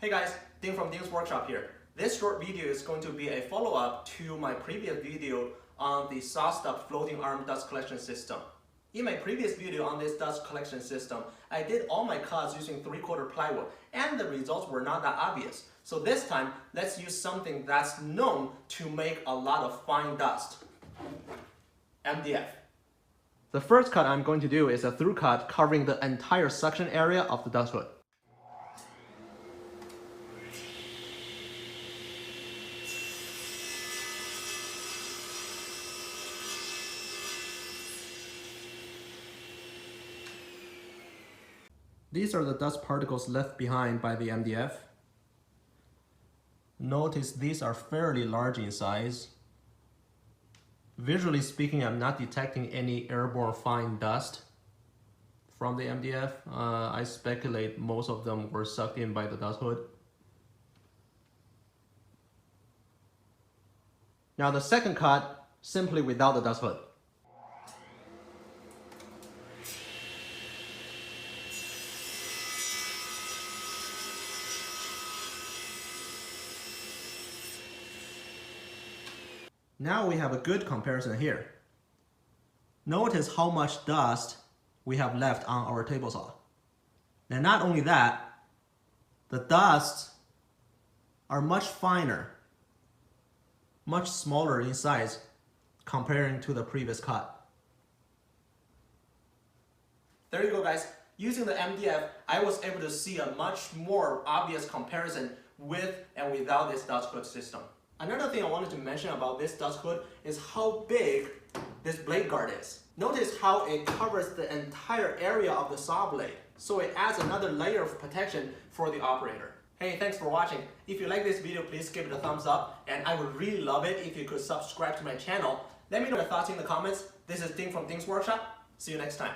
Hey guys, Ding from Ding's Workshop here. This short video is going to be a follow-up to my previous video on the SawStop floating arm dust collection system. In my previous video on this dust collection system, I did all my cuts using 3/4 plywood and the results were not that obvious. So this time, let's use something that's known to make a lot of fine dust. MDF. The first cut I'm going to do is a through cut covering the entire suction area of the dust hood. These are the dust particles left behind by the MDF. Notice these are fairly large in size. Visually speaking, I'm not detecting any airborne fine dust from the MDF. I speculate most of them were sucked in by the dust hood. Now the second cut, simply without the dust hood. Now we have a good comparison here. Notice how much dust we have left on our table saw. And not only that, the dusts are much finer, much smaller in size comparing to the previous cut. There you go guys. Using the MDF, I was able to see a much more obvious comparison with and without this dust hood system. Another thing I wanted to mention about this dust hood is how big this blade guard is. Notice how it covers the entire area of the saw blade, so it adds another layer of protection for the operator. Hey, thanks for watching. If you like this video, please give it a thumbs up, and I would really love it if you could subscribe to my channel. Let me know your thoughts in the comments. This is Ding from Ding's Workshop. See you next time.